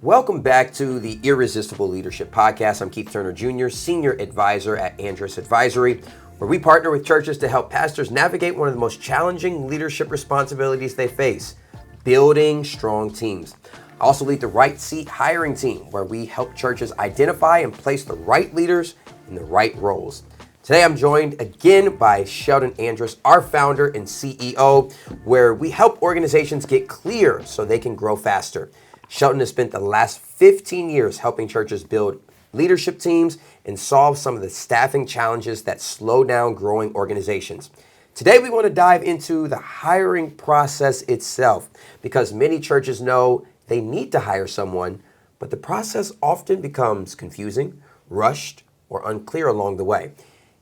Welcome back to the Irresistible Leadership Podcast. I'm Keith Turner Jr., Senior Advisor at Andrus Advisory, where we partner with churches to help pastors navigate one of the most challenging leadership responsibilities they face, building strong teams. I also lead the RightSeat hiring team, where we help churches identify and place the right leaders in the right roles. Today, I'm joined again by Sheldon Andrus, our founder and CEO, where we help organizations get clear so they can grow faster. Sheldon has spent the last 15 years helping churches build leadership teams and solve some of the staffing challenges that slow down growing organizations. Today, we want to dive into the hiring process itself, because many churches know they need to hire someone, but the process often becomes confusing, rushed, or unclear along the way.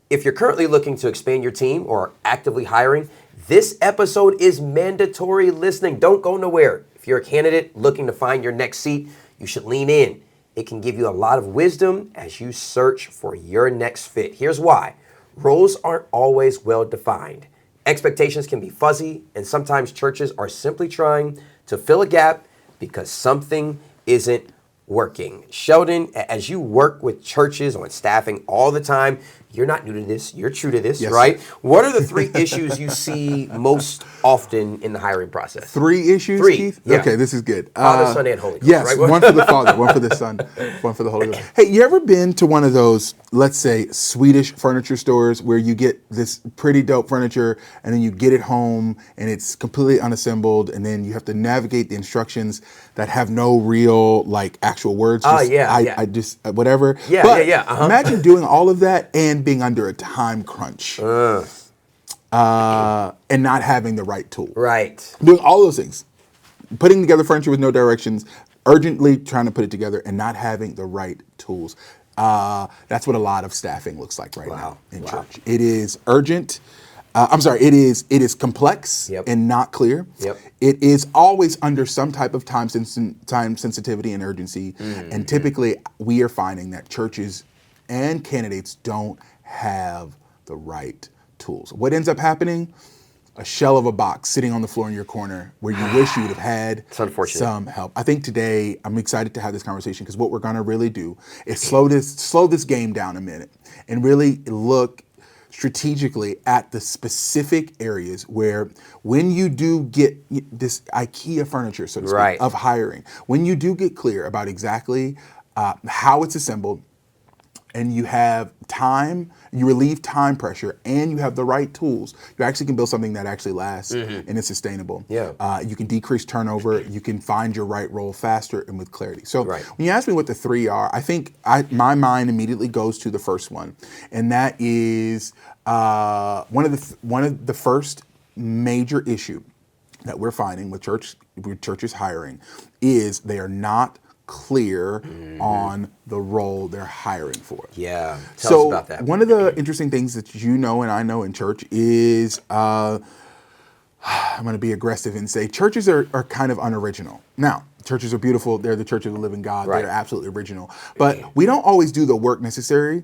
If you're currently looking to expand your team or are actively hiring, this episode is mandatory listening. Don't go nowhere. If you're a candidate looking to find your next seat, you should lean in. It can give you a lot of wisdom as you search for your next fit. Here's why. Roles aren't always well defined. Expectations can be fuzzy, and sometimes churches are simply trying to fill a gap because something isn't working. Sheldon, as you work with churches on staffing all the time, you're not new to this, you're true to this, yes, right? Sir. What are the three issues you see most often in the hiring process? Three issues, Keith? Yeah. Okay, this is good. Father, Son, and Holy Ghost. Yes, right? One for the Father, one for the Son, one for the Holy Ghost. Hey, you ever been to one of those, let's say, Swedish furniture stores where you get this pretty dope furniture and then you get it home and it's completely unassembled and then you have to navigate the instructions that have no real, like, actual words? I just, whatever. Imagine doing all of that and being under a time crunch and not having the right tool. Right. Doing all those things. Putting together furniture with no directions, urgently trying to put it together and not having the right tools. That's what a lot of staffing looks like right now in church. It is urgent. It is complex and not clear. Yep. It is always under some type of time sensitivity and urgency. Mm-hmm. And typically we are finding that churches and candidates don't have the right tools. What ends up happening? A shell of a box sitting on the floor in your corner where you wish you would have had some help. I think today I'm excited to have this conversation because what we're going to really do is slow this game down a minute and really look strategically at the specific areas where when you do get this IKEA furniture, so to speak, of hiring, when you do get clear about exactly how it's assembled, and you have time, you relieve time pressure, and you have the right tools, you actually can build something that actually lasts and is sustainable. Yeah. You can decrease turnover, you can find your right role faster and with clarity. So when you ask me what the three are, I think my mind immediately goes to the first one, and that is one of the first major issue that we're finding with churches hiring is they are not clear on the role they're hiring for. Yeah. Tell us about that. One of the interesting things that you know and I know in church is, I'm going to be aggressive and say churches are kind of unoriginal. Now, churches are beautiful. They're the church of the living God. They're absolutely original. But we don't always do the work necessary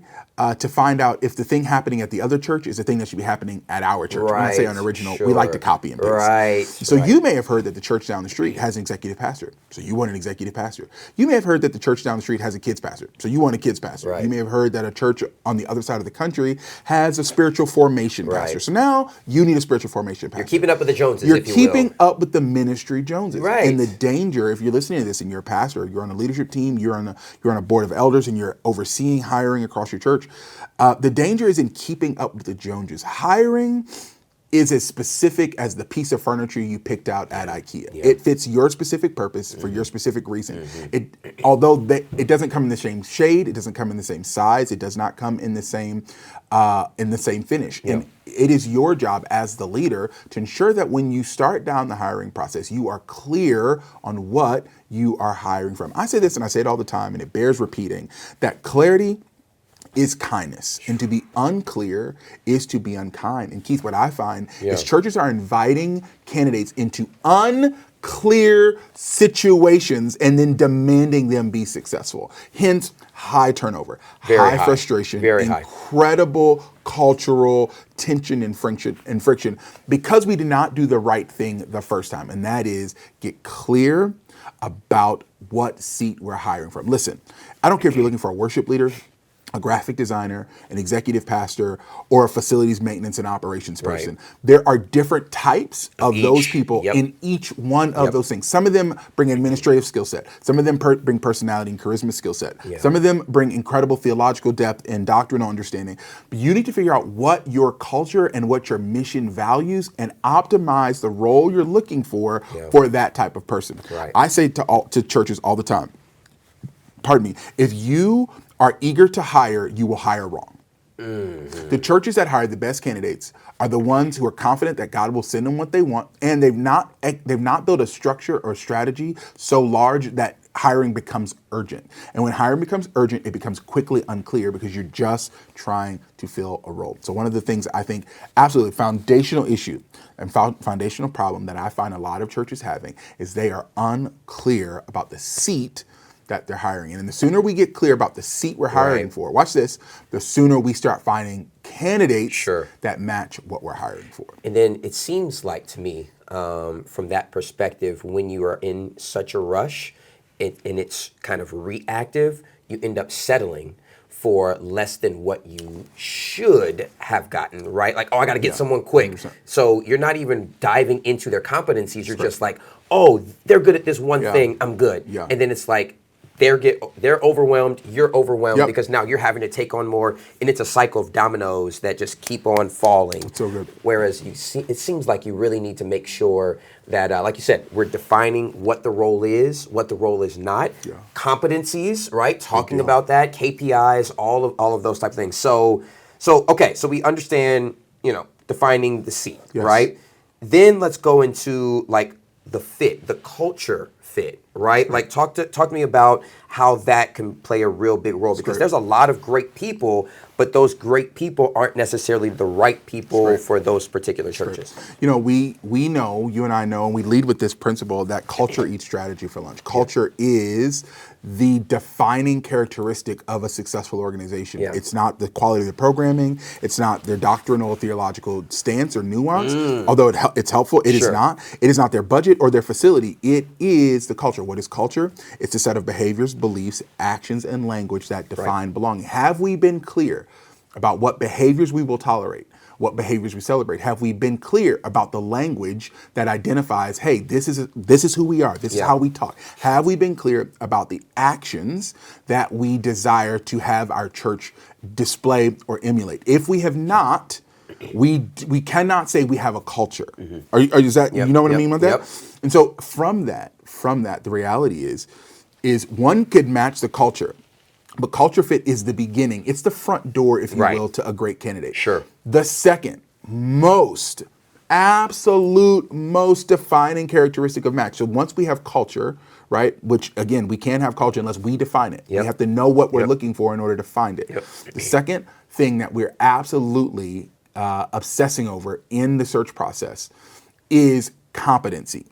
to find out if the thing happening at the other church is the thing that should be happening at our church. When I say unoriginal, we like to copy and paste. You may have heard that the church down the street has an executive pastor. So you want an executive pastor. You may have heard that the church down the street has a kids pastor. So you want a kids pastor. You may have heard that a church on the other side of the country has a spiritual formation pastor. So now you need a spiritual formation pastor. You're keeping up with the Joneses, You're keeping up with the ministry Joneses. And the danger, if you're listening to this and you're a pastor, or you're on a leadership team, you're on a board of elders and you're overseeing hiring across your church, the danger is in keeping up with the Joneses. Hiring is as specific as the piece of furniture you picked out at IKEA. It fits your specific purpose for your specific reason. Although it doesn't come in the same shade, it doesn't come in the same size, it does not come in the same finish. And it is your job as the leader to ensure that when you start down the hiring process, you are clear on what you are hiring from. I say this and I say it all the time, and it bears repeating, that clarity is kindness, and to be unclear is to be unkind. And Keith, what I find is churches are inviting candidates into unclear situations and then demanding them be successful. Hence, high turnover, high frustration, incredible cultural tension and friction because we did not do the right thing the first time, and that is get clear about what seat we're hiring from. Listen, I don't care if you're looking for a worship leader, a graphic designer, an executive pastor, or a facilities maintenance and operations person. Right. There are different types of those people in each one of those things. Some of them bring administrative skill set. Some of them bring personality and charisma skill set. Some of them bring incredible theological depth and doctrinal understanding. But you need to figure out what your culture and what your mission values and optimize the role you're looking for that type of person. Right. I say to churches all the time, pardon me, if you are eager to hire, you will hire wrong. Mm-hmm. The churches that hire the best candidates are the ones who are confident that God will send them what they want, and they've not built a structure or strategy so large that hiring becomes urgent. And when hiring becomes urgent, it becomes quickly unclear because you're just trying to fill a role. So one of the things I think absolutely foundational issue and foundational problem that I find a lot of churches having is they are unclear about the seat that they're hiring in. And the sooner we get clear about the seat we're hiring for, watch this, the sooner we start finding candidates that match what we're hiring for. And then it seems like to me, from that perspective, when you are in such a rush and it's kind of reactive, you end up settling for less than what you should have gotten, right? Like, oh, I got to get someone quick. 100%. So you're not even diving into their competencies. You're just like, oh, they're good at this one thing, I'm good. Yeah. And then it's like, they're overwhelmed, you're overwhelmed because now you're having to take on more, and it's a cycle of dominoes that just keep on falling. That's so good. Whereas it seems like you really need to make sure that, like you said, we're defining what the role is not, competencies, right? Talking about that, KPIs, all of those type of things. So we understand, defining the seat, right? Then let's go into like the fit, the culture fit, right? Like talk to me about how that can play a real big role, because there's a lot of great people, but those great people aren't necessarily the right people for those particular churches. We know, you and I know, and we lead with this principle that culture eats strategy for lunch. Culture is the defining characteristic of a successful organization. It's not the quality of the programming. It's not their doctrinal theological stance or nuance, although it's helpful. It is not. It is not their budget or their facility. It is the culture. What is culture? It's a set of behaviors, beliefs, actions, and language that define belonging. Have we been clear about what behaviors we will tolerate, what behaviors we celebrate? Have we been clear about the language that identifies, hey, this is who we are, this is how we talk? Have we been clear about the actions that we desire to have our church display or emulate? If we have not, we cannot say we have a culture. Is that you know what I mean by that? And so from that, the reality is one could match the culture. But culture fit is the beginning. It's the front door, if you will, to a great candidate. The second absolute most defining characteristic of match. So once we have culture, right, which again, we can't have culture unless we define it. We have to know what we're looking for in order to find it. The second thing that we're absolutely obsessing over in the search process is competency.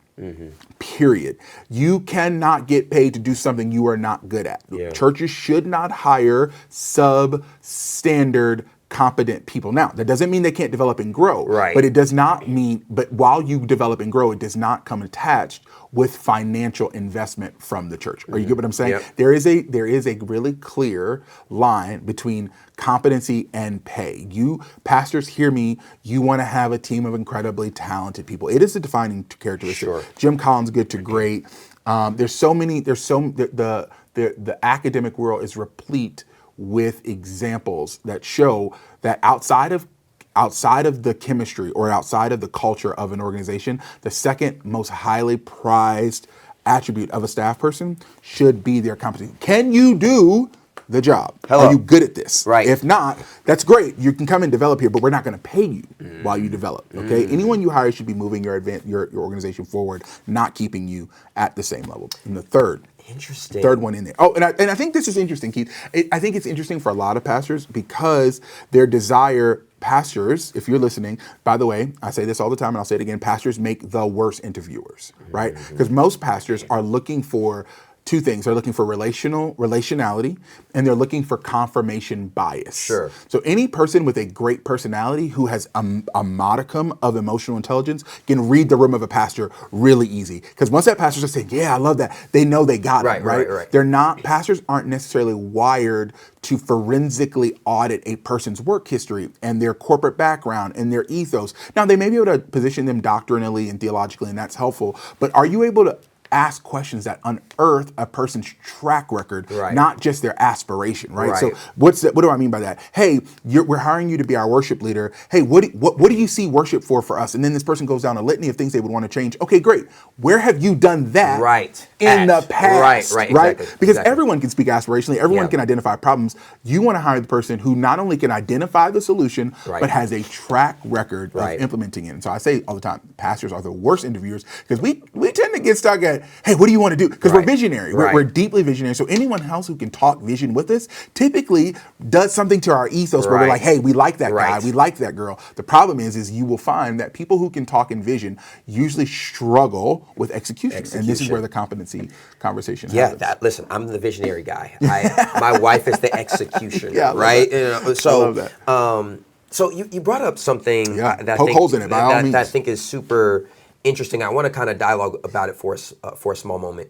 Period. You cannot get paid to do something you are not good at. Churches should not hire substandard, competent people. Now, that doesn't mean they can't develop and grow. But it does not mean, but while you develop and grow, it does not come attached with financial investment from the church. Are you get what I'm saying? There is a really clear line between competency and pay. You pastors, hear me. You want to have a team of incredibly talented people. It is a defining characteristic. Jim Collins, Good to Great. The academic world is replete with examples that show that outside of the chemistry or outside of the culture of an organization, the second most highly prized attribute of a staff person should be their competency. Can you do the job? Are you good at this? If not, that's great. You can come and develop here, but we're not going to pay you while you develop. Okay. Anyone you hire should be moving your organization forward, not keeping you at the same level. And the third one in there. Oh, and I think this is interesting, Keith. I think it's interesting for a lot of pastors because their desire. Pastors, if you're listening, by the way, I say this all the time and I'll say it again, pastors make the worst interviewers, right? Because most pastors are looking for two things. They're looking for relationality, and they're looking for confirmation bias. Sure. So any person with a great personality who has a modicum of emotional intelligence can read the room of a pastor really easy. Because once that pastor's just saying, yeah, I love that, they know they got it, right? Pastors aren't necessarily wired to forensically audit a person's work history and their corporate background and their ethos. Now, they may be able to position them doctrinally and theologically, and that's helpful, but are you able to ask questions that unearth a person's track record, not just their aspiration, right? So what do I mean by that? Hey, we're hiring you to be our worship leader. Hey, what do you see worship for us? And then this person goes down a litany of things they would want to change. Okay, great. Where have you done that in the past? Right, exactly. Because everyone can speak aspirationally. Everyone can identify problems. You want to hire the person who not only can identify the solution, but has a track record of implementing it. And so I say all the time, pastors are the worst interviewers because we tend to get stuck at, hey, what do you want to do? Because we're visionary. We're deeply visionary. So anyone else who can talk vision with us typically does something to our ethos where we're like, hey, we like that guy. We like that girl. The problem is you will find that people who can talk in vision usually struggle with execution. And this is where the competency conversation happens. Listen, I'm the visionary guy. My wife is the executioner, right? So, I love that. So you brought up something that I think is super interesting. I want to kind of dialogue about it for a small moment.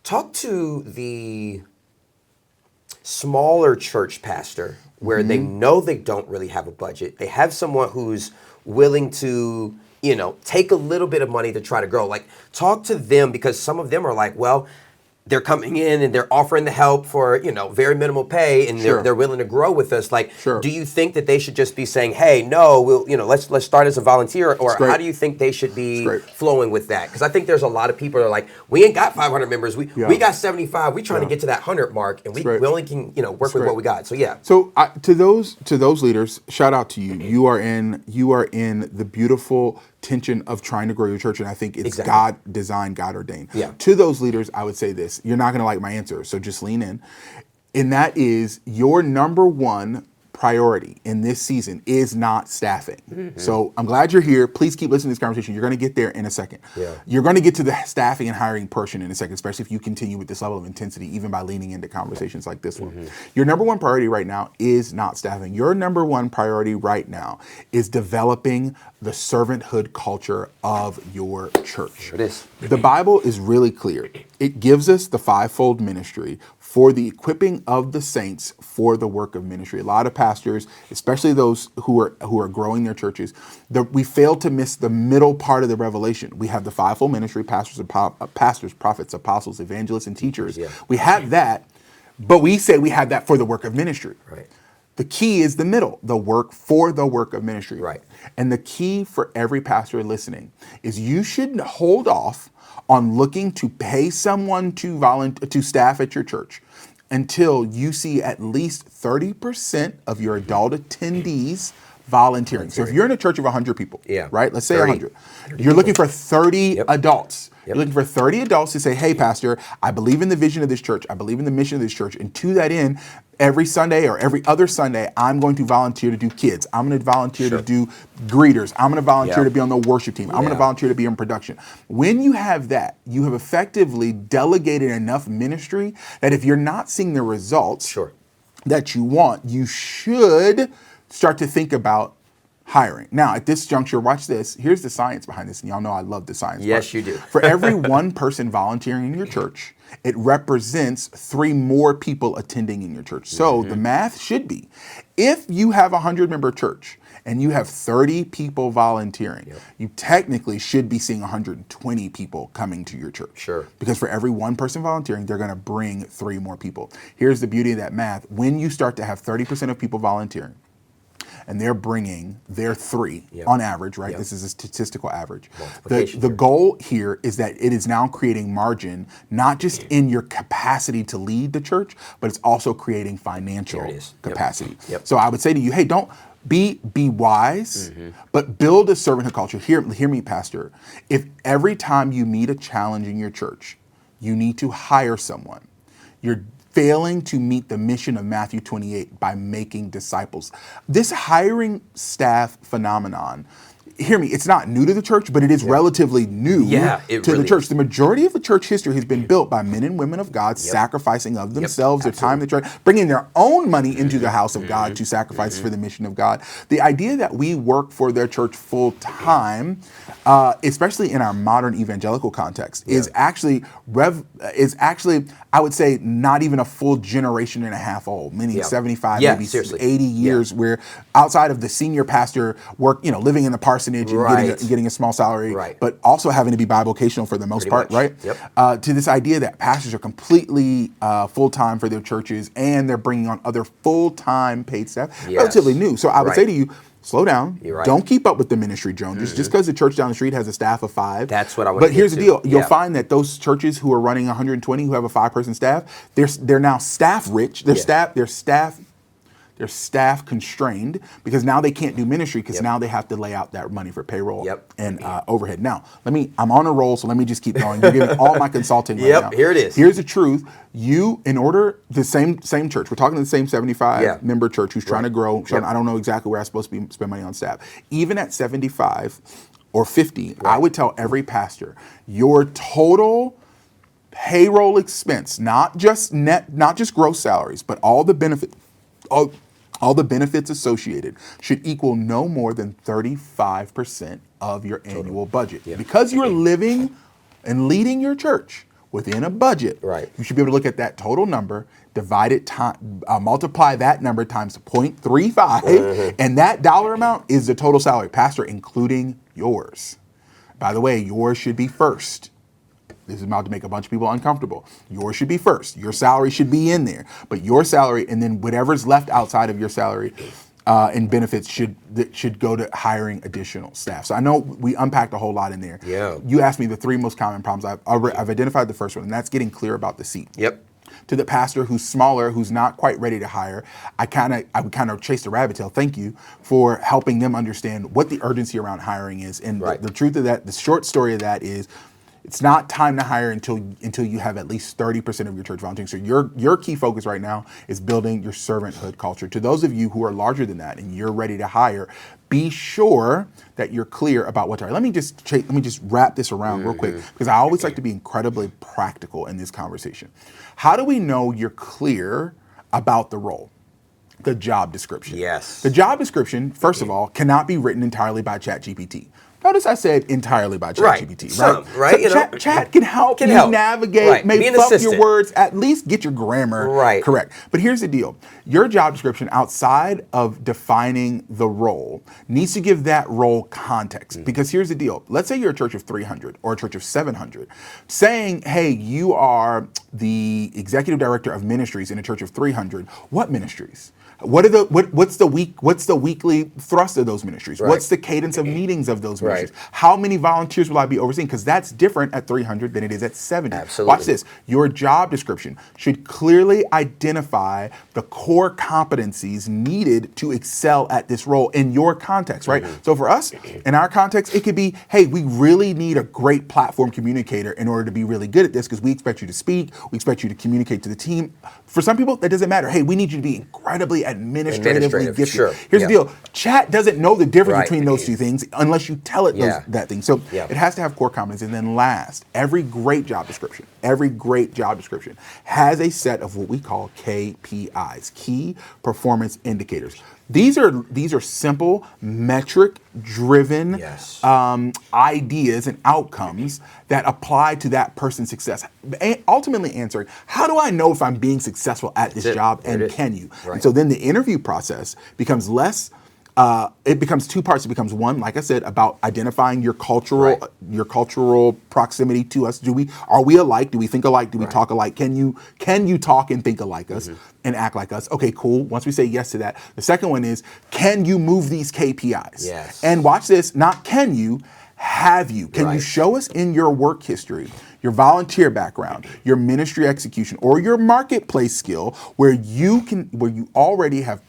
Talk to the smaller church pastor where they know they don't really have a budget. They have someone who's willing to, take a little bit of money to try to grow. Like, talk to them, because some of them are like, well, they're coming in and they're offering the help for, very minimal pay, and they're willing to grow with us. Like, do you think that they should just be saying, hey, no, let's start as a volunteer, or how do you think they should be flowing with that? Because I think there's a lot of people that are like, we ain't got 500 members, we got 75, we trying to get to that 100 mark, and we only can work with what we got. So So to those leaders, shout out to you. You are in the beautiful tension of trying to grow your church, and I think it's God designed, God ordained. To those leaders, I would say this: you're not going to like my answer, so just lean in. And that is, your number one priority in this season is not staffing. So I'm glad you're here. Please keep listening to this conversation. You're going to get there in a second. You're going to get to the staffing and hiring portion in a second, especially if you continue with this level of intensity, even by leaning into conversations like this one. Your number one priority right now is not staffing. Your number one priority right now is developing the servanthood culture of your church. It is. The Bible is really clear. It gives us the fivefold ministry for the equipping of the saints for the work of ministry. A lot of pastors, especially those who are growing their churches, we fail to miss the middle part of the revelation. We have the fivefold ministry: pastors, prophets, apostles, evangelists, and teachers. We have that, but we say we have that for the work of ministry. The key is the middle, the work for the work of ministry. And the key for every pastor listening is you should hold off on looking to pay someone to staff at your church until you see at least 30% of your adult attendees volunteering. So if you're in a church of 100 people, right? Let's say 100. You're looking for 30 adults. You're looking for 30 adults to say, hey, pastor, I believe in the vision of this church. I believe in the mission of this church. And to that end, every Sunday or every other Sunday, I'm going to volunteer to do kids. I'm going to volunteer to do greeters. I'm going to volunteer to be on the worship team. I'm going to volunteer to be in production. When you have that, you have effectively delegated enough ministry that if you're not seeing the results that you want, you should start to think about hiring. Now, at this juncture, watch this. Here's the science behind this. And y'all know I love the science. Yes, you do. For every one person volunteering in your church, it represents 3 more people attending in your church. So the math should be, if you have a 100-member church and you have 30 people volunteering, you technically should be seeing 120 people coming to your church. Because for every one person volunteering, they're going to bring 3 more people. Here's the beauty of that math. When you start to have 30% of people volunteering, and they're bringing their 3 on average, right? This is a statistical average. The goal here is that it is now creating margin, not just in your capacity to lead the church, but it's also creating financial capacity. So I would say to you, hey, don't be wise, but build a servanthood culture. Hear me, pastor. If every time you meet a challenge in your church, you need to hire someone, you're failing to meet the mission of Matthew 28 by making disciples. This hiring staff phenomenon hear me, it's not new to the church, but it is relatively new to the church. The majority of the church history has been built by men and women of God sacrificing of themselves, their time, their church, bringing their own money into the house of God to sacrifice for the mission of God. The idea that we work for their church full time, especially in our modern evangelical context, is actually, I would say, not even a full generation and a half old, meaning 75, maybe 80 years, where outside of the senior pastor work, living in the parsonage and getting a small salary, but also having to be bivocational for the most part, to this idea that pastors are completely full-time for their churches and they're bringing on other full-time paid staff, relatively new. So I would say to you, slow down. Don't keep up with the ministry Joneses. Just because the church down the street has a staff of 5. That's what I want. But here's the deal. You'll find that those churches who are running 120, who have a 5-person staff, they're now staff rich. They're staff constrained because now they can't do ministry because now they have to lay out that money for payroll and overhead. Now, I'm on a roll, so let me just keep going. You're giving all my consulting right now. Here it is. Here's the truth. The same church, we're talking the same 75 member church who's trying to grow. I don't know exactly where I'm supposed to spend money on staff. Even at 75 or 50, I would tell every pastor, your total payroll expense, not just gross salaries, but all the benefits, all the benefits associated should equal no more than 35% of your annual budget. Because you're living and leading your church within a budget, you should be able to look at that total number, divide it, multiply that number times 0.35, and that dollar amount is the total salary, pastor, including yours. By the way, yours should be first. This is about to make a bunch of people uncomfortable. Yours should be first. Your salary should be in there. But your salary and then whatever's left outside of your salary and benefits should go to hiring additional staff. So I know we unpacked a whole lot in there. You asked me the 3 most common problems. I've identified the first one, and that's getting clear about the seat. To the pastor who's smaller, who's not quite ready to hire, I would kind of chase the rabbit tail. Thank you for helping them understand what the urgency around hiring is. And the truth of that, the short story of that is, it's not time to hire until you have at least 30% of your church volunteering. So your key focus right now is building your servanthood culture. To those of you who are larger than that and you're ready to hire, be sure that you're clear about what to hire. Let me just wrap this around real quick, because I always like to be incredibly practical in this conversation. How do we know you're clear about the role? The job description. The job description, first of all, cannot be written entirely by ChatGPT. Notice I said entirely by ChatGPT, So Chat can help you navigate, maybe fuck your words, at least get your grammar correct. But here's the deal. Your job description, outside of defining the role, needs to give that role context. Because here's the deal. Let's say you're a church of 300 or a church of 700. Saying, hey, you are the executive director of ministries in a church of 300. What ministries? What's the weekly thrust of those ministries? What's the cadence of meetings of those ministries? How many volunteers will I be overseeing? Because that's different at 300 than it is at 70. Watch this. Your job description should clearly identify the core competencies needed to excel at this role in your context, So for us, in our context, it could be, hey, we really need a great platform communicator in order to be really good at this, because we expect you to speak, we expect you to communicate to the team. For some people, that doesn't matter. Hey, we need you to be incredibly administratively gifted. Here's the deal. Chat doesn't know the difference between those two things unless you tell it that thing. So it has to have core competence. And then last, every great job description has a set of what we call KPIs, key performance indicators. These are simple, metric-driven ideas and outcomes that apply to that person's success. Ultimately answering, how do I know if I'm being successful at this job, and can you? And so then the interview process becomes less, it becomes 2 parts. It becomes one, like I said, about identifying your cultural proximity to us. Are we alike? Do we think alike? Do we talk alike? Can you talk and think alike us and act like us? Okay, cool. Once we say yes to that, the second one is, can you move these KPIs? And watch this, not can you, have you? Can you show us in your work history, your volunteer background, your ministry execution, or your marketplace skill where you already have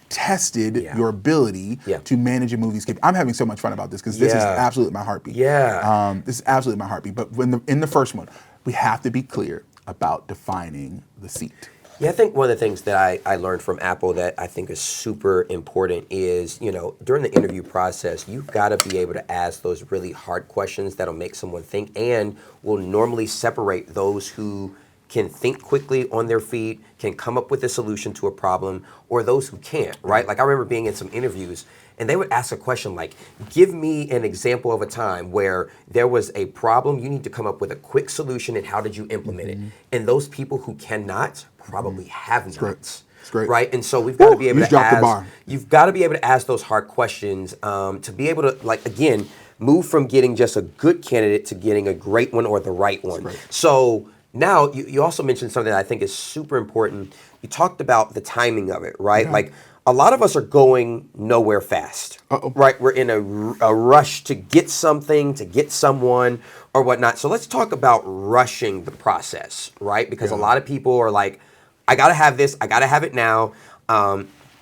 tested your ability to manage and move these KPIs. I'm having so much fun about this because this is absolutely my heartbeat. This is absolutely my heartbeat. But in the first one, we have to be clear about defining the seat. Yeah, I think one of the things that I learned from Apple that I think is super important is, during the interview process, you've got to be able to ask those really hard questions that'll make someone think and will normally separate those who can think quickly on their feet, can come up with a solution to a problem, or those who can't, right? Like I remember being in some interviews and they would ask a question like, give me an example of a time where there was a problem, you need to come up with a quick solution and how did you implement it? And those people who cannot probably have not. It's great. Right? And so we've got to be able to dropped the ask, bar. you've got to be able to ask those hard questions to be able to, like, again, move from getting just a good candidate to getting a great one or the right one. So now you also mentioned something that I think is super important. You talked about the timing of it, right? Yeah. Like a lot of us are going nowhere fast, right? We're in a rush to get something, to get someone or whatnot. So let's talk about rushing the process, right? Because a lot of people are like, I got to have this, I got to have it now.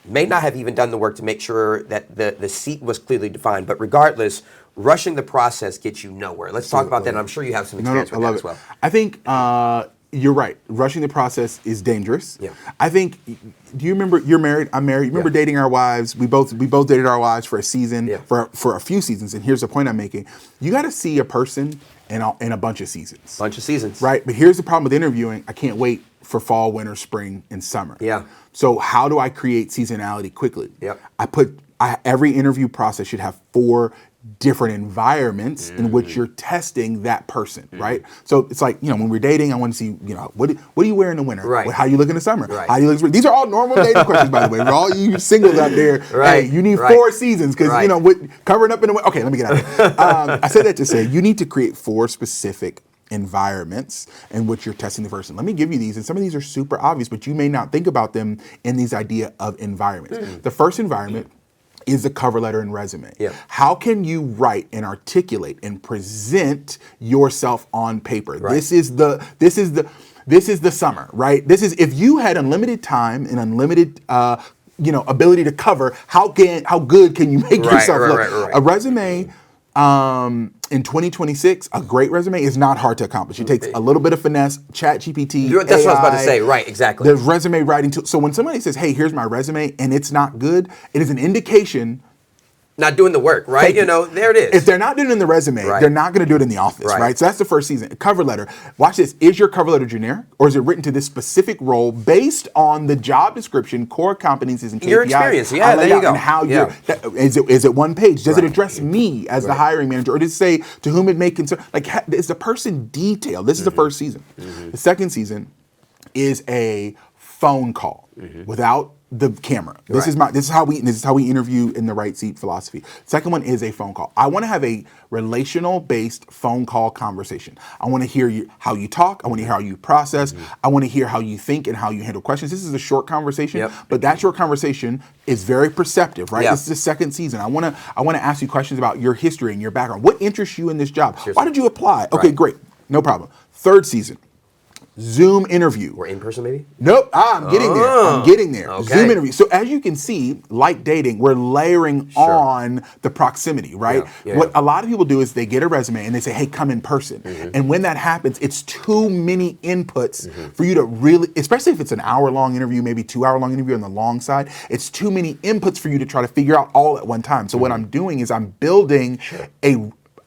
May not have even done the work to make sure that the seat was clearly defined. But regardless, rushing the process gets you nowhere. Let's talk about that. And I'm sure you have some experience with that as well. I think you're right. Rushing the process is dangerous. Yeah. I think, do you remember, you're married, I'm married. You remember dating our wives? We both dated our wives for a season, for a few seasons. And here's the point I'm making. You got to see a person in a bunch of seasons. Bunch of seasons. Right? But here's the problem with interviewing. I can't wait for fall, winter, spring, and summer. Yeah. So how do I create seasonality quickly? Yep. Every interview process should have 4 different environments in which you're testing that person, right? So it's like, when we're dating, I want to see, what do you wear in the winter? Right. How you look in the summer? Right. How you look in spring? These are all normal dating questions, by the way. For all you singles out there, right. Hey, you need 4 seasons because, covering up in the winter. Okay, let me get out of here. I said that to say you need to create 4 specific environments in which you're testing the person. Let me give you these, and some of these are super obvious, but you may not think about them in these idea of environments. The first environment is the cover letter and resume. Yeah. How can you write and articulate and present yourself on paper? Right. This is the summer, right? This is, if you had unlimited time and unlimited ability to cover, how good can you make yourself look? Right. A resume in 2026, a great resume is not hard to accomplish. It takes a little bit of finesse, ChatGPT, That's AI, what I was about to say. Right, exactly. There's resume writing too. So when somebody says, hey, here's my resume, and it's not good, it is an indication. Not doing the work, right? There it is. If they're not doing it in the resume, they're not going to do it in the office, right? So that's the first season. Cover letter. Watch this. Is your cover letter generic, or is it written to this specific role based on the job description, core competencies, and KPIs? Your experience, there you go. And how is it one page? Does it address me as the hiring manager, or does it say to whom it may concern? Like, is the person detailed? This is the first season. The second season is a phone call without the camera. This is how we interview in the RightSeat philosophy. Second one is a phone call. I want to have a relational based phone call conversation. I want to hear how you talk. I want to hear how you process. I want to hear how you think and how you handle questions. This is a short conversation, but that short conversation is very perceptive, right? This is the second season. I want to ask you questions about your history and your background. What interests you in this job? Why did you apply? Okay, great. No problem. Third season. Zoom interview. Or in person, maybe? Nope. I'm getting there. Okay. Zoom interview. So as you can see, like dating, we're layering on the proximity, right? What a lot of people do is they get a resume and they say, hey, come in person. And when that happens, it's too many inputs for you to really, especially if it's an hour-long interview, maybe 2-hour-long interview on the long side, it's too many inputs for you to try to figure out all at one time. So what I'm doing is I'm building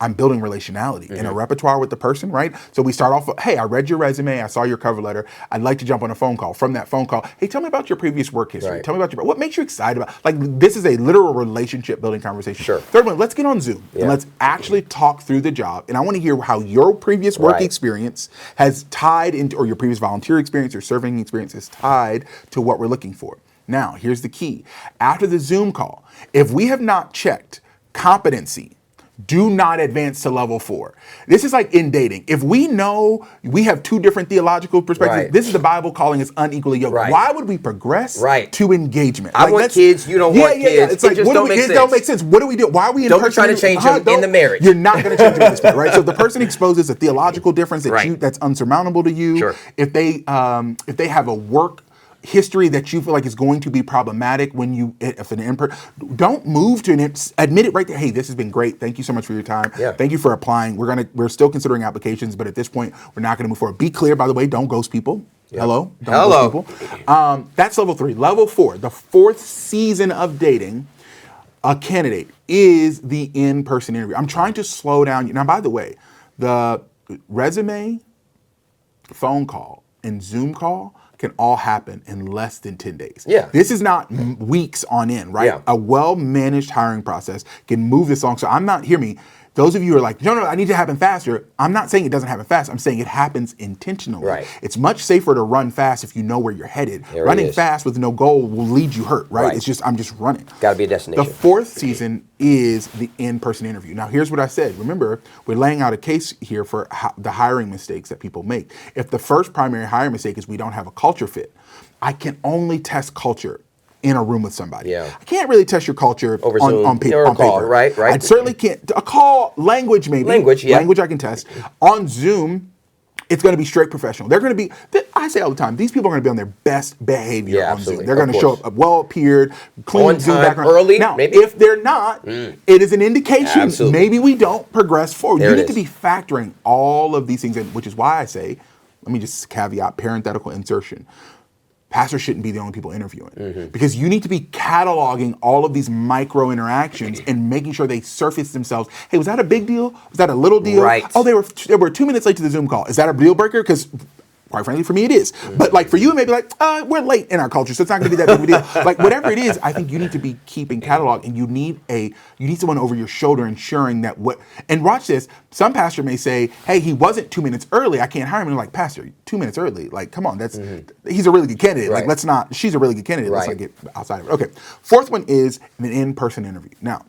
relationality and a repertoire with the person, right? So we start off, hey, I read your resume, I saw your cover letter, I'd like to jump on a phone call. From that phone call, hey, tell me about your previous work history. Tell me about what makes you excited about, like, this is a literal relationship building conversation. Third one, let's get on Zoom and let's actually talk through the job. And I want to hear how your previous work experience has tied into, or your previous volunteer experience or serving experience is tied to what we're looking for. Now, here's the key. After the Zoom call, if we have not checked competency, do not advance to level 4. This is like in dating. If we know we have 2 different theological perspectives, this is the Bible calling us unequally yoked. Why would we progress to engagement? I want kids, you don't want kids. It's like, it don't make sense. What do we do? Why are we in person? Don't be trying to change them in the marriage. You're not going to change them in this marriage, right? So if the person exposes a theological difference that's unsurmountable to you, if they have a work history that you feel like is going to be problematic when you, if don't move to admit it right there. Hey, this has been great. Thank you so much for your time. Yeah. Thank you for applying. We're still considering applications, but at this point, we're not going to move forward. Be clear, by the way, don't ghost people. Yep. Hello? Don't ghost people. That's level 3. Level 4, the 4th season of dating a candidate is the in-person interview. I'm trying to slow down. Now, by the way, the resume, phone call, and Zoom call can all happen in less than 10 days. Yeah. This is not weeks on end, right? Yeah. A well-managed hiring process can move this along. So I'm not, hear me, those of you who are like, no, I need to happen faster. I'm not saying it doesn't happen fast. I'm saying it happens intentionally. Right. It's much safer to run fast if you know where you're headed. Running fast with no goal will lead you hurt, right? It's just, I'm just running. Got to be a destination. The 4th season is the in-person interview. Now, here's what I said. Remember, we're laying out a case here for the hiring mistakes that people make. If the first primary hiring mistake is we don't have a culture fit, I can only test culture in a room with somebody. Yeah. I can't really test your culture over on paper. Right. I certainly can't. A call, language maybe. Language I can test. On Zoom, it's going to be straight professional. They're going to be, I say all the time, these people are going to be on their best behavior on Zoom. They're going to show up well-appeared, clean Zoom background. Early, now, maybe. If they're not, it is an indication maybe we don't progress forward. You need to be factoring all of these things in, which is why I say, let me just caveat, parenthetical insertion. Pastors shouldn't be the only people interviewing because you need to be cataloging all of these micro interactions and making sure they surface themselves. Hey, was that a big deal? Was that a little deal? Right. Oh, they were 2 minutes late to the Zoom call. Is that a deal breaker? Because quite frankly, for me, it is. But like for you, it may be like, we're late in our culture, so it's not going to be that big of a deal. Like whatever it is, I think you need to be keeping catalog, and you need someone over your shoulder ensuring that and watch this. Some pastor may say, hey, he wasn't 2 minutes early, I can't hire him. And you're like, Pastor, 2 minutes early? Like, come on, he's a really good candidate. Right. Like, she's a really good candidate. Let's not get outside of it. Okay. 4th one is an in-person interview. Now,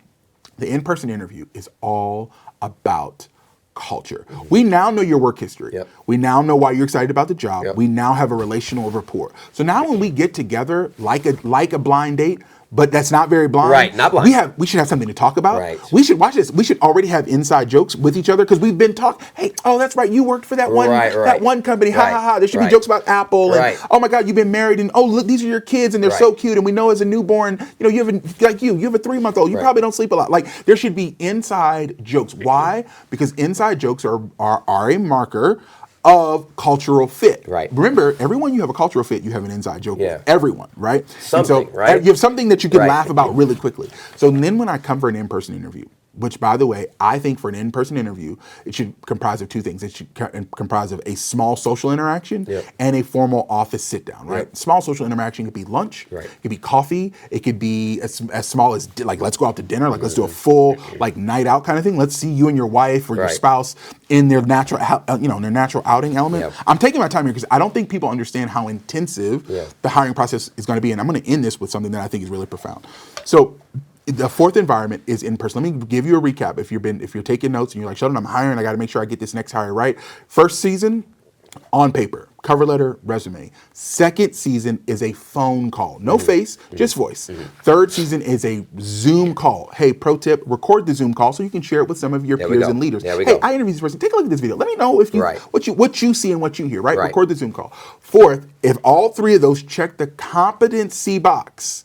the in-person interview is all about culture. We now know your work history. Yep. We now know why you're excited about the job. Yep. We now have a relational rapport. So now when we get together like a blind date, but that's not very blind. Right, not blind. We should have something to talk about. Right. We should watch this. We should already have inside jokes with each other because we've been talking. Hey, oh, that's right. You worked for that one company. Ha ha ha. There should be jokes about Apple. And oh my God, you've been married. And oh, look, these are your kids and they're so cute. And we know as a newborn, you have a 3-month-old. You probably don't sleep a lot. Like there should be inside jokes. Why? Because inside jokes are a marker of cultural fit. Right. Remember, everyone you have a cultural fit, you have an inside joke with. Everyone, right? Something, right? You have something that you can laugh about really quickly. So then when I come for an in-person interview, which, by the way, I think for an in-person interview, it should comprise of 2 things. It should comprise of a small social interaction and a formal office sit-down, right? Yep. Small social interaction could be lunch, it could be coffee, it could be as small as, like, let's go out to dinner, like, let's do a full, like, night out kind of thing. Let's see you and your wife or your spouse in their natural, natural outing element. Yep. I'm taking my time here because I don't think people understand how intensive the hiring process is going to be, and I'm going to end this with something that I think is really profound. So, the 4th environment is in person. Let me give you a recap. If you're taking notes and you're like, Sheldon, I'm hiring, I got to make sure I get this next hire right. 1st season, on paper, cover letter, resume. 2nd season is a phone call. No face, just voice. 3rd season is a Zoom call. Hey, pro tip, record the Zoom call so you can share it with some of your peers and leaders. Hey, I interviewed this person. Take a look at this video. Let me know if what you see and what you hear, right? Record the Zoom call. 4th, if all 3 of those check the competency box,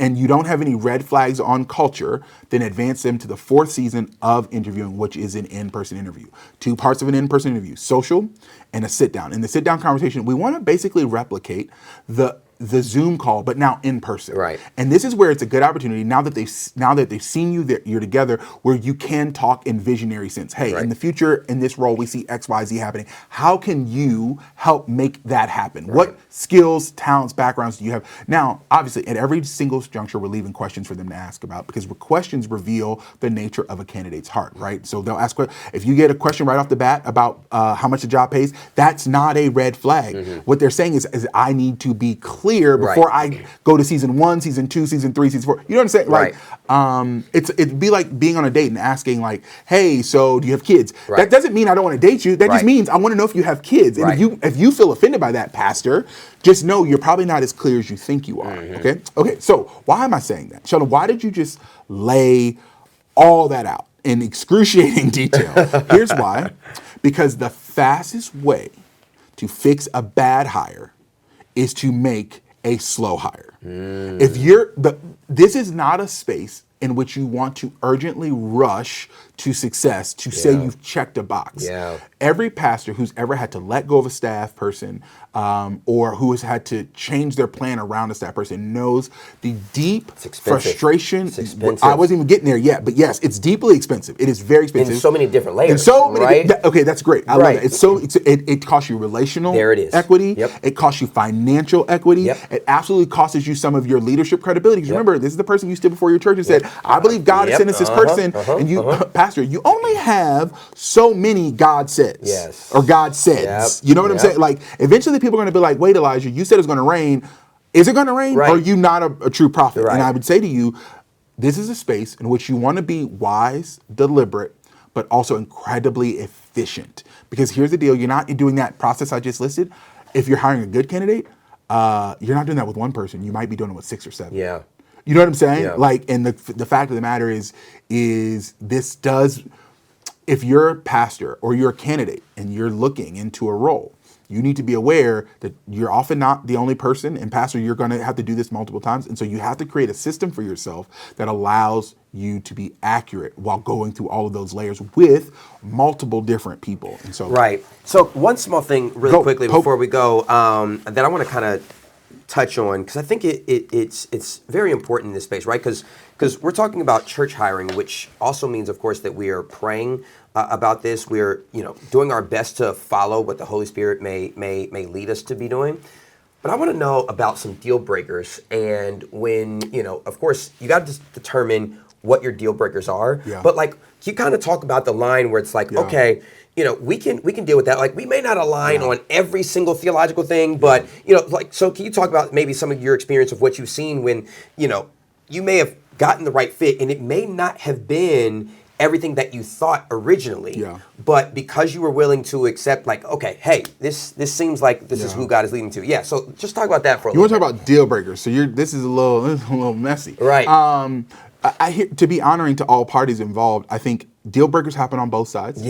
and you don't have any red flags on culture, then advance them to the 4th season of interviewing, which is an in-person interview. 2 parts of an in-person interview, social and a sit-down. In the sit-down conversation, we want to basically replicate the Zoom call, but now in person. Right. And this is where it's a good opportunity now that they've seen you, that you're together, where you can talk in visionary sense. Hey, in the future, in this role, we see X, Y, Z happening. How can you help make that happen? What skills, talents, backgrounds do you have? Now, obviously, at every single juncture, we're leaving questions for them to ask about because questions reveal the nature of a candidate's heart, right? So they'll ask, if you get a question right off the bat about how much the job pays, that's not a red flag. What they're saying is I need to be clear before I go to season 1, season 2, season 3, season 4. You know what I'm saying? Like, it'd be like being on a date and asking like, hey, so do you have kids? That doesn't mean I don't want to date you. That just means I want to know if you have kids. And if you feel offended by that, pastor, just know you're probably not as clear as you think you are. Okay. So why am I saying that? Sheldon, why did you just lay all that out in excruciating detail? Here's why. Because the fastest way to fix a bad hire is to make a slow hire. If this is not a space in which you want to urgently rush to success to say you've checked a box. Every pastor who's ever had to let go of a staff person or who has had to change their plan around a staff person knows the deep frustration. I wasn't even getting there yet, but yes, it's deeply expensive. It is very expensive. In so many different layers. In so many, right? Okay, that's great. I love that. It costs you relational equity. It costs you financial equity. It absolutely costs you some of your leadership credibility. Because remember, this is the person you stood before your church and said, I believe God has sent us this person. And you, pastor, you only have so many God says or God says. You know what I'm saying? Like, eventually people are going to be like, wait, Elijah, you said it's going to rain. Is it going to rain? Or are you not a true prophet? And I would say to you, this is a space in which you want to be wise, deliberate, but also incredibly efficient. Because here's the deal. You're not doing that process I just listed. If you're hiring a good candidate, you're not doing that with one person. You might be doing it with 6 or 7. You know what I'm saying? Like, and the fact of the matter is this does, if you're a pastor or you're a candidate and you're looking into a role, you need to be aware that you're often not the only person. And pastor, you're going to have to do this multiple times. And so you have to create a system for yourself that allows you to be accurate while going through all of those layers with multiple different people. And so, So one small thing really quickly before we go that I want to kind of touch on, because I think it's very important in this space, right? Because we're talking about church hiring, which also means, of course, that we are praying about this. We're doing our best to follow what the Holy Spirit may lead us to be doing. But I want to know about some deal breakers, and when of course, you got to determine what your deal breakers are. But like, you kind of talk about the line where it's like, okay, we can deal with that. Like, we may not align on every single theological thing, but like, so can you talk about maybe some of your experience of what you've seen when you may have gotten the right fit, and it may not have been everything that you thought originally, but because you were willing to accept, like, okay, hey, this seems like this is who God is leading to. So just talk about that for a little bit. You want to talk about deal breakers? So this is a little messy, right? I hear, to be honoring to all parties involved, I think deal breakers happen on both sides.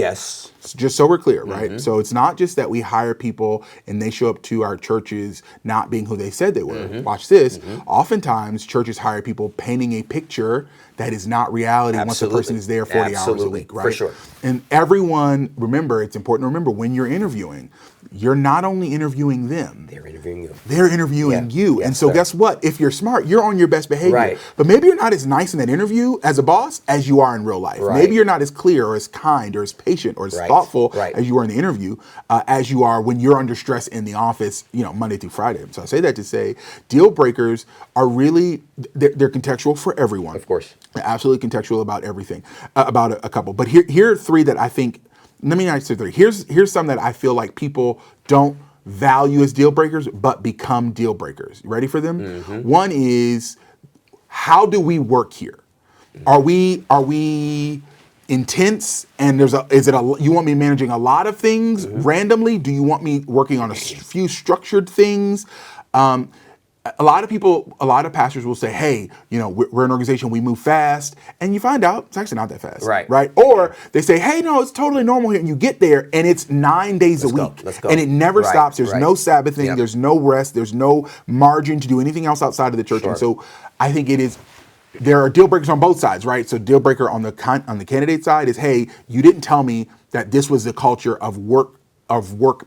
Just so we're clear, right? So it's not just that we hire people and they show up to our churches not being who they said they were. Watch this. Oftentimes, churches hire people painting a picture that is not reality once the person is there 40 hours a week, right? For sure. And everyone, remember, it's important to remember when you're interviewing, you're not only interviewing them. They're interviewing you. They're interviewing you. And so guess what? If you're smart, you're on your best behavior. But maybe you're not as nice in that interview as a boss as you are in real life. Maybe you're not as clear or as kind or as patient or as thoughtful as you are in the interview as you are when you're under stress in the office, Monday through Friday. So I say that to say deal breakers are really, they're contextual for everyone. Of course. They're absolutely contextual about everything, about a couple. But here are 3 that I think, let me not say 3. Here's some that I feel like people don't value as deal breakers, but become deal breakers. You ready for them? One is, how do we work here? Are we intense? And you want me managing a lot of things randomly? Do you want me working on a few structured things? A lot of pastors will say, hey, we're an organization, we move fast. And you find out it's actually not that fast. Right. Or they say, hey, no, it's totally normal here. And you get there and it's 9 days a week. Let's go. And it never stops. There's no Sabbathing. There's no rest. There's no margin to do anything else outside of the church. And so I think there are deal breakers on both sides, right? So deal breaker on the candidate side is, hey, you didn't tell me that this was the culture of work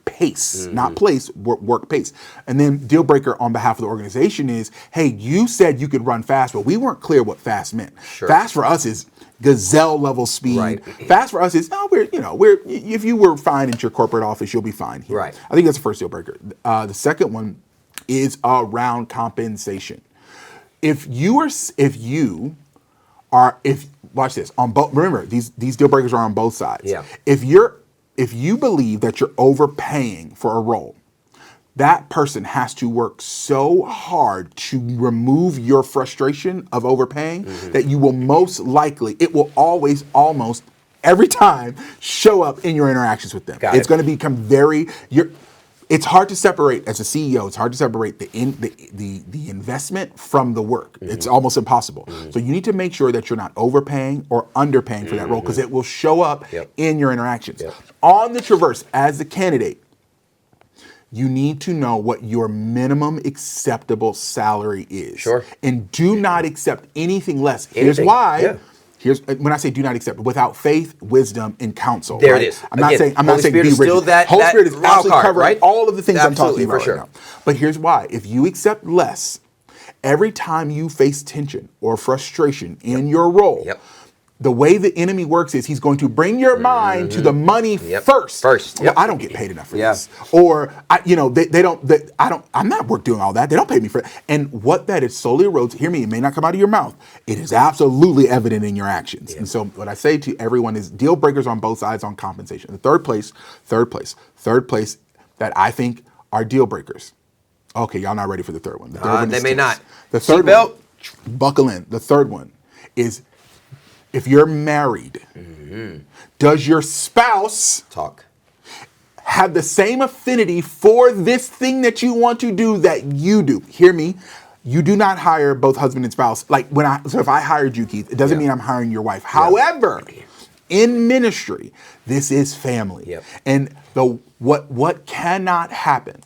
pace, not place, work pace. And then deal breaker on behalf of the organization is, hey, you said you could run fast, but we weren't clear what fast meant. Fast for us is gazelle level speed. Fast for us is, if you were fine at your corporate office, you'll be fine here. I think that's the first deal breaker. The second one is around compensation. If watch this, on both, remember these deal breakers are on both sides. If you believe that you're overpaying for a role, that person has to work so hard to remove your frustration of overpaying that you will it will always, almost every time, show up in your interactions with them. It's going to become it's hard to separate, as a CEO, it's hard to separate the investment from the work. It's almost impossible. So you need to make sure that you're not overpaying or underpaying for that role, because it will show up in your interactions. On the traverse, as the candidate, you need to know what your minimum acceptable salary is. Sure. And do not accept anything less. Anything. Here's why. Yeah. Here's when I say do not accept, without faith, wisdom, and counsel. There right? it is. I'm not saying Holy be Spirit is rigid. still that Holy Spirit is wild absolutely card, covering right? all of the things Absolutely, I'm talking about right now. But here's why. If you accept less, every time you face tension or frustration in your role, the way the enemy works is he's going to bring your mind to the money first. Well, I don't get paid enough for this, or I'm not doing all that. They don't pay me for it. And what that is solely erodes. Hear me. It may not come out of your mouth. It is absolutely evident in your actions. And so, what I say to everyone is deal breakers on both sides on compensation. The third place that I think are deal breakers. Okay, y'all not ready for the third one. The third one they may not. The third one, buckle in. The third one is, if you're married, does your spouse have the same affinity for this thing that you want to do that you do? Hear me. You do not hire both husband and spouse. So if I hired you, Keith, it doesn't mean I'm hiring your wife. However, in ministry, this is family. And what cannot happen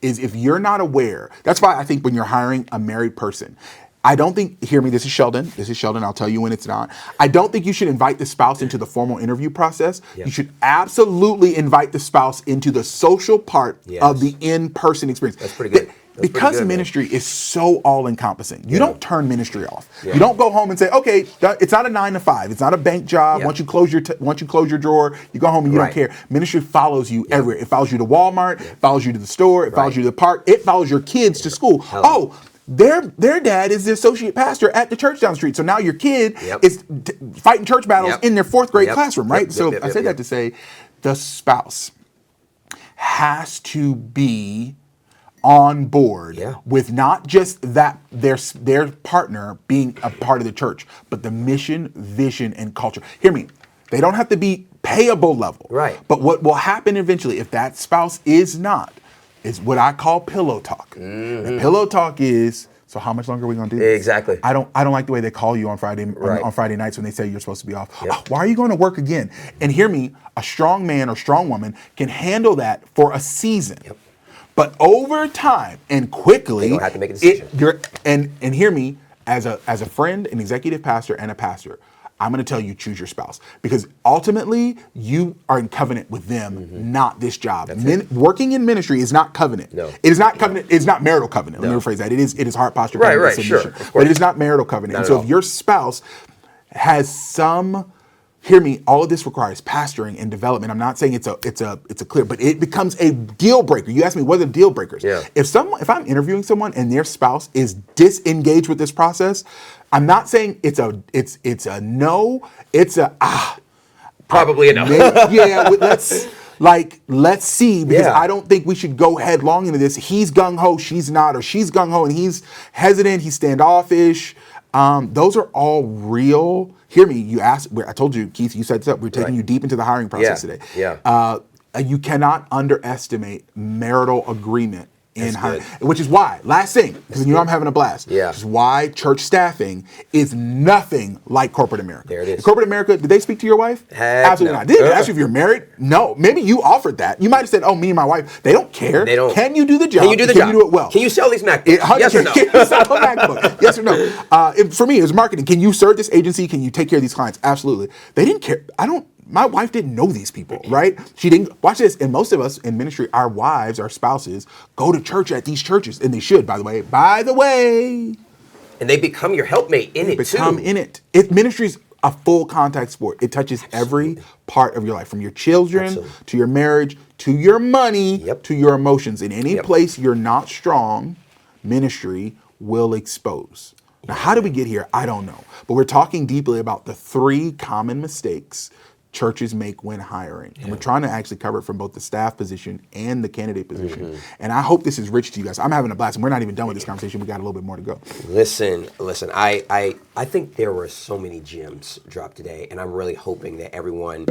is if you're not aware. That's why I think when you're hiring a married person, I don't think, hear me, this is Sheldon, I'll tell you when it's not. I don't think you should invite the spouse into the formal interview process. You should absolutely invite the spouse into the social part of the in-person experience. That's pretty good. Because ministry is so all-encompassing. You don't turn ministry off. You don't go home and say, okay, it's not a 9 to 5. It's not a bank job. Once you close your drawer, you go home and you don't care. Ministry follows you everywhere. It follows you to Walmart. It follows you to the store. It follows you to the park. It follows your kids to school. Their dad is the associate pastor at the church down the street. So now your kid is fighting church battles in their 4th grade classroom, right? I say that to say the spouse has to be on board with not just that their partner being a part of the church, but the mission, vision, and culture. Hear me. They don't have to be payable level. Right. But what will happen eventually if that spouse is not, is what I call pillow talk. And pillow talk is, so how much longer are we gonna do this? Exactly. I don't like the way they call you on Friday nights when they say you're supposed to be off. Oh, why are you going to work again? And hear me, a strong man or strong woman can handle that for a season. But over time and quickly, you don't have to make a decision. And hear me, as a friend, an executive pastor, and a pastor, I'm going to tell you, choose your spouse, because ultimately you are in covenant with them, not this job. Working in ministry is not covenant. No. It is not covenant. It's not marital covenant. Let me rephrase that. It is heart posture. Right. Sure. But it is not marital covenant. And so if your spouse has some, hear me, all of this requires pastoring and development. I'm not saying it's a clear, but it becomes a deal breaker. You ask me, what are the deal breakers? If I'm interviewing someone and their spouse is disengaged with this process, I'm not saying it's a no. It's a probably a no. Let's see, because I don't think we should go headlong into this. He's gung ho, she's not, or she's gung ho and he's hesitant, he's standoffish. Those are all real. Hear me. You asked. I told you, Keith. You set this up. We're taking you deep into the hiring process today. You cannot underestimate marital agreement in hiring, which is why, last thing, because I'm having a blast. Which is why church staffing is nothing like corporate America. There it is. In corporate America, did they speak to your wife? Absolutely not. Did they ask you if you're married? No. Maybe you offered that. You might have said, "Oh, me and my wife." They don't care. They don't. Can you do the job? Can you do the job? Can you do it well? Can you sell these MacBooks? Yes or no? Can you sell a MacBook? Yes or no? For me, it was marketing. Can you serve this agency? Can you take care of these clients? Absolutely. They didn't care. My wife didn't know these people, right? She didn't. Watch this. And most of us in ministry, our wives, our spouses, go to church at these churches. And they should, by the way. And they become your helpmate in it, too. Become in it. Ministry is a full contact sport. It touches every part of your life, from your children to your marriage, to your money, to your emotions. In any place you're not strong, ministry will expose. Now, how did we get here? I don't know. But we're talking deeply about the 3 common mistakes churches make when hiring. And we're trying to actually cover it from both the staff position and the candidate position. And I hope this is rich to you guys. I'm having a blast, and we're not even done with this conversation. We got a little bit more to go. Listen, I think there were so many gems dropped today, and I'm really hoping that everyone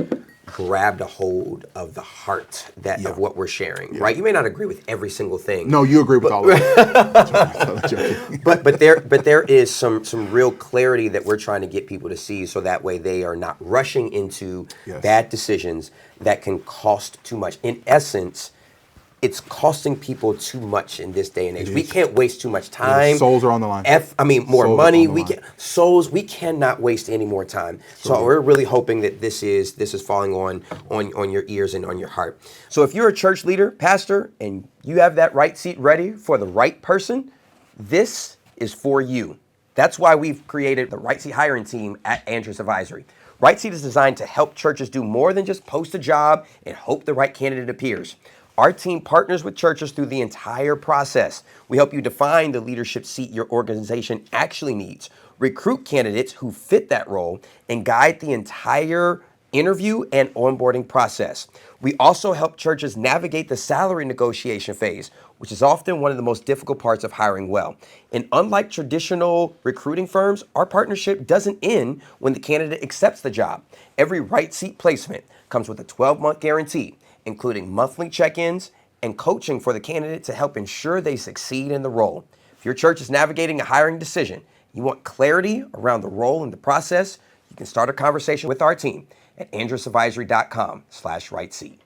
grabbed a hold of the heart of what we're sharing, right? You may not agree with every single thing. No, you agree with all of it. but there is some real clarity that we're trying to get people to see, so that way they are not rushing into bad decisions that can cost too much. In essence, it's costing people too much in this day and age. We can't waste too much time. Souls are on the line. More Souls money. We cannot waste any more time. So we're really hoping that this is falling on your ears and on your heart. So if you're a church leader, pastor, and you have that right seat ready for the right person, this is for you. That's why we've created the RightSeat hiring team at Andrus Advisory. RightSeat is designed to help churches do more than just post a job and hope the right candidate appears. Our team partners with churches through the entire process. We help you define the leadership seat your organization actually needs, recruit candidates who fit that role, and guide the entire interview and onboarding process. We also help churches navigate the salary negotiation phase, which is often one of the most difficult parts of hiring well. And unlike traditional recruiting firms, our partnership doesn't end when the candidate accepts the job. Every right seat placement comes with a 12-month guarantee, including monthly check-ins and coaching for the candidate to help ensure they succeed in the role. If your church is navigating a hiring decision, you want clarity around the role and the process, you can start a conversation with our team at andrusadvisory.com/rightseat.